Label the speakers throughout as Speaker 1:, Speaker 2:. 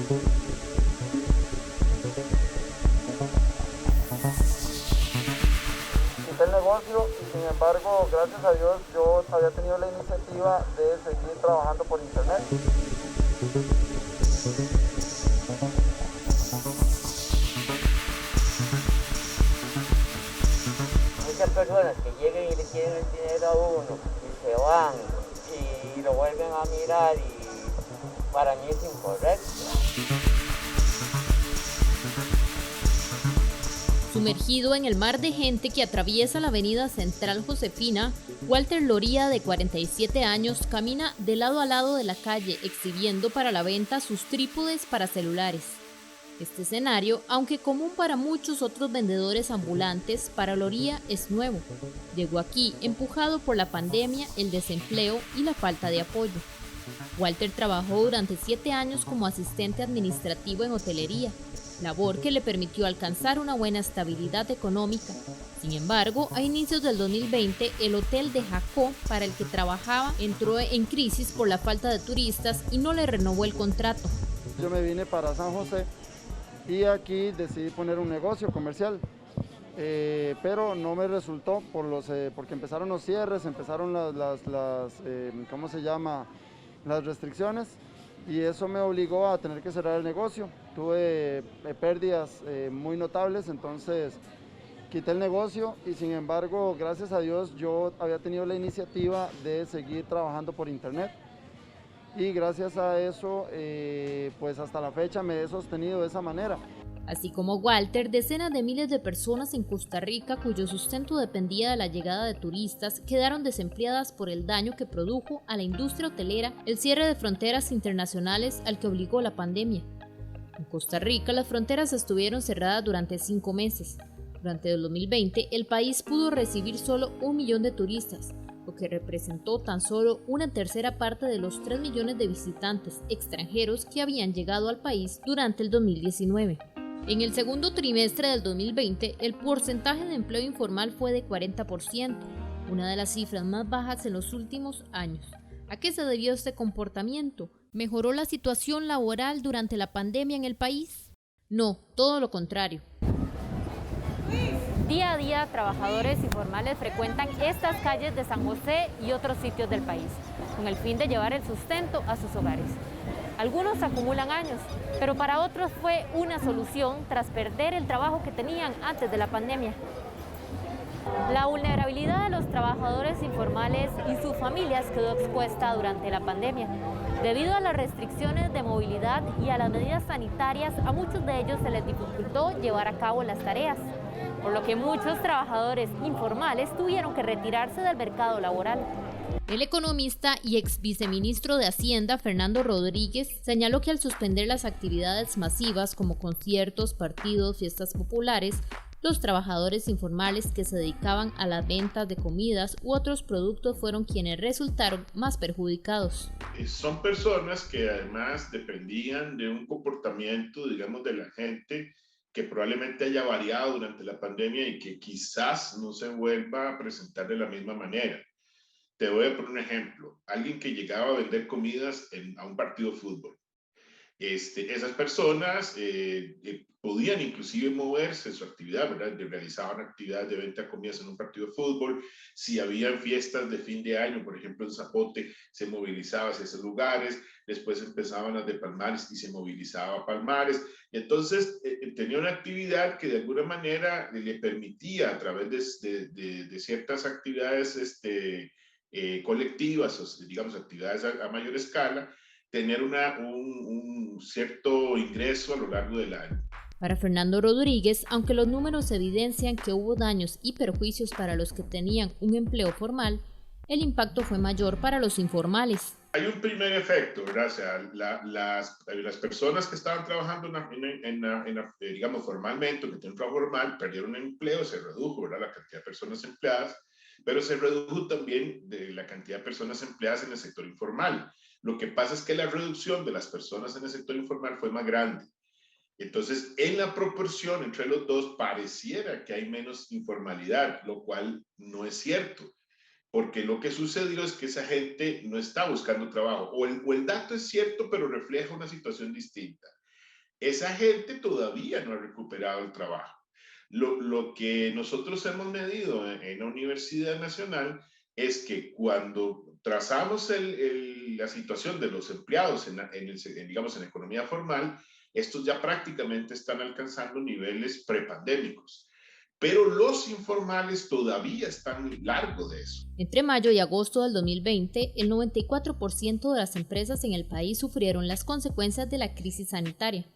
Speaker 1: Quité el negocio y sin embargo, gracias a Dios, yo había tenido la iniciativa de seguir trabajando por internet.
Speaker 2: Muchas personas que llegan y le quieren el dinero a uno y se van y lo vuelven a mirar y para mí es incorrecto.
Speaker 3: Sumergido en el mar de gente que atraviesa la avenida Central Josefina, Walter Loría, de 47 años, camina de lado a lado de la calle exhibiendo para la venta sus trípodes para celulares. Este escenario, aunque común para muchos otros vendedores ambulantes, para Loría es nuevo. Llegó aquí empujado por la pandemia, el desempleo y la falta de apoyo. Walter trabajó durante 7 años como asistente administrativo en hotelería, labor que le permitió alcanzar una buena estabilidad económica. Sin embargo, a inicios del 2020, el hotel de Jacó, para el que trabajaba, entró en crisis por la falta de turistas y no le renovó el contrato.
Speaker 1: Yo me vine para San José y aquí decidí poner un negocio comercial, pero no me resultó porque empezaron los cierres, empezaron ¿cómo se llama? Las restricciones, y eso me obligó a tener que cerrar el negocio. Tuve pérdidas muy notables, entonces quité el negocio y sin embargo, gracias a Dios, yo había tenido la iniciativa de seguir trabajando por internet y gracias a eso, pues hasta la fecha me he sostenido de esa manera.
Speaker 3: Así como Walter, decenas de miles de personas en Costa Rica cuyo sustento dependía de la llegada de turistas quedaron desempleadas por el daño que produjo a la industria hotelera el cierre de fronteras internacionales al que obligó la pandemia. En Costa Rica, las fronteras estuvieron cerradas durante 5 meses. Durante el 2020, el país pudo recibir solo 1 millón de turistas, lo que representó tan solo una tercera parte de los 3 millones de visitantes extranjeros que habían llegado al país durante el 2019. En el segundo trimestre del 2020, el porcentaje de empleo informal fue de 40%, una de las cifras más bajas en los últimos años. ¿A qué se debió este comportamiento? ¿Mejoró la situación laboral durante la pandemia en el país? No, todo lo contrario.
Speaker 4: Día a día, trabajadores informales frecuentan estas calles de San José y otros sitios del país, con el fin de llevar el sustento a sus hogares. Algunos acumulan años, pero para otros fue una solución tras perder el trabajo que tenían antes de la pandemia. La vulnerabilidad de los trabajadores informales y sus familias quedó expuesta durante la pandemia. Debido a las restricciones de movilidad y a las medidas sanitarias, a muchos de ellos se les dificultó llevar a cabo las tareas, por lo que muchos trabajadores informales tuvieron que retirarse del mercado laboral.
Speaker 3: El economista y ex viceministro de Hacienda, Fernando Rodríguez, señaló que al suspender las actividades masivas como conciertos, partidos, fiestas populares, los trabajadores informales que se dedicaban a las ventas de comidas u otros productos fueron quienes resultaron más perjudicados.
Speaker 5: Son personas que además dependían de un comportamiento, digamos, de la gente que probablemente haya variado durante la pandemia y que quizás no se vuelva a presentar de la misma manera. Te voy a poner un ejemplo. Alguien que llegaba a vender comidas a un partido de fútbol. Esas personas podían inclusive moverse en su actividad, ¿verdad? Realizaban actividades de venta de comidas en un partido de fútbol. Si habían fiestas de fin de año, por ejemplo en Zapote, se movilizaba hacia esos lugares. Después empezaban las de Palmares y se movilizaba a Palmares. Y entonces tenía una actividad que de alguna manera le permitía a través de ciertas actividades colectivas, o digamos actividades a mayor escala, tener un cierto ingreso a lo largo del año.
Speaker 3: Para Fernando Rodríguez, aunque los números evidencian que hubo daños y perjuicios para los que tenían un empleo formal, el impacto fue mayor para los informales.
Speaker 5: Hay un primer efecto, ¿verdad? O sea, las personas que estaban trabajando digamos, formalmente, que tienen un trabajo formal, perdieron empleo, se redujo, ¿verdad? La cantidad de personas empleadas, pero se redujo también de la cantidad de personas empleadas en el sector informal. Lo que pasa es que la reducción de las personas en el sector informal fue más grande. Entonces, en la proporción entre los dos, pareciera que hay menos informalidad, lo cual no es cierto. Porque lo que sucedió es que esa gente no está buscando trabajo. O el dato es cierto, pero refleja una situación distinta. esa gente todavía no ha recuperado el trabajo. Lo que nosotros hemos medido en la Universidad Nacional es que cuando trazamos la situación de los empleados digamos, en economía formal, estos ya prácticamente están alcanzando niveles prepandémicos. Pero los informales todavía están largos de eso.
Speaker 3: Entre mayo y agosto del 2020, el 94% de las empresas en el país sufrieron las consecuencias de la crisis sanitaria.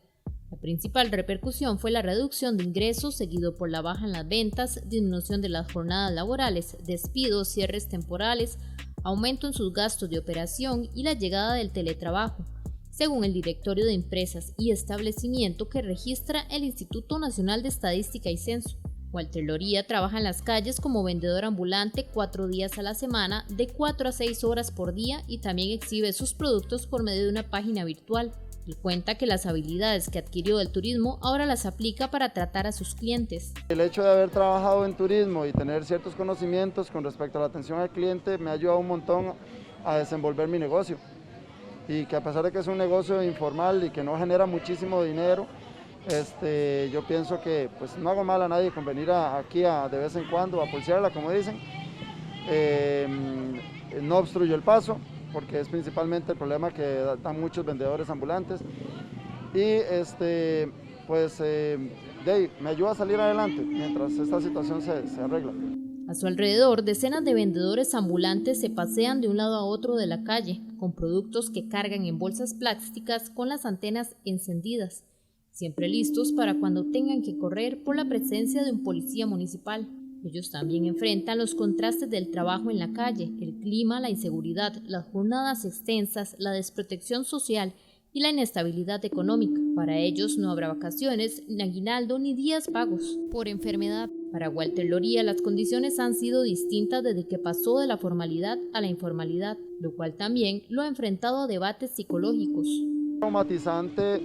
Speaker 3: La principal repercusión fue la reducción de ingresos, seguido por la baja en las ventas, disminución de las jornadas laborales, despidos, cierres temporales, aumento en sus gastos de operación y la llegada del teletrabajo, según el Directorio de Empresas y Establecimiento que registra el Instituto Nacional de Estadística y Censo. Walter Loría trabaja en las calles como vendedor ambulante 4 días a la semana, de 4 a 6 horas por día, y también exhibe sus productos por medio de una página virtual. Él cuenta que las habilidades que adquirió del turismo ahora las aplica para tratar a sus clientes.
Speaker 1: El hecho de haber trabajado en turismo y tener ciertos conocimientos con respecto a la atención al cliente me ha ayudado un montón a desenvolver mi negocio. Y que a pesar de que es un negocio informal y que no genera muchísimo dinero, yo pienso que pues no hago mal a nadie con venir aquí de vez en cuando a pulsearla, como dicen. No obstruyo el paso, porque es principalmente el problema que dan muchos vendedores ambulantes. Y me ayuda a salir adelante mientras esta situación se arregla.
Speaker 3: A su alrededor, decenas de vendedores ambulantes se pasean de un lado a otro de la calle, con productos que cargan en bolsas plásticas con las antenas encendidas, siempre listos para cuando tengan que correr por la presencia de un policía municipal. Ellos también enfrentan los contrastes del trabajo en la calle, el clima, la inseguridad, las jornadas extensas, la desprotección social y la inestabilidad económica. Para ellos no habrá vacaciones, ni aguinaldo, ni días pagos por enfermedad. Para Walter Loría, las condiciones han sido distintas desde que pasó de la formalidad a la informalidad, lo cual también lo ha enfrentado a debates psicológicos.
Speaker 1: Traumatizante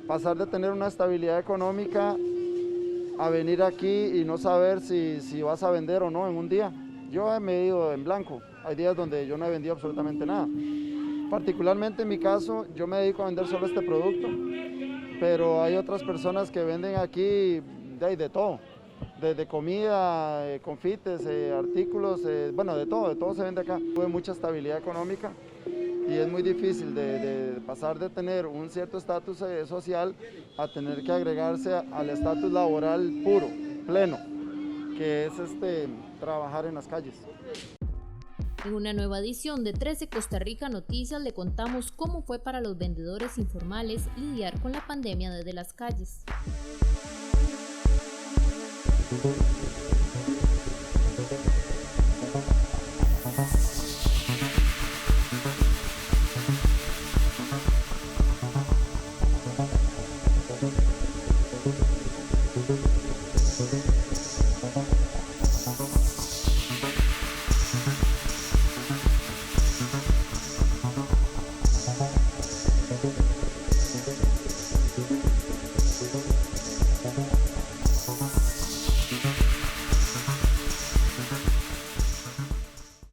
Speaker 1: pasar de tener una estabilidad económica a venir aquí y no saber si vas a vender o no en un día. Yo me he ido en blanco, hay días donde yo no he vendido absolutamente nada. Particularmente en mi caso, yo me dedico a vender solo este producto, pero hay otras personas que venden aquí de todo, desde comida, confites, artículos, de todo se vende acá. Tuve mucha estabilidad económica y es muy difícil de pasar de tener un cierto estatus social a tener que agregarse al estatus laboral puro, pleno, que es trabajar en las calles.
Speaker 3: En una nueva edición de 13 Costa Rica Noticias le contamos cómo fue para los vendedores informales lidiar con la pandemia desde las calles.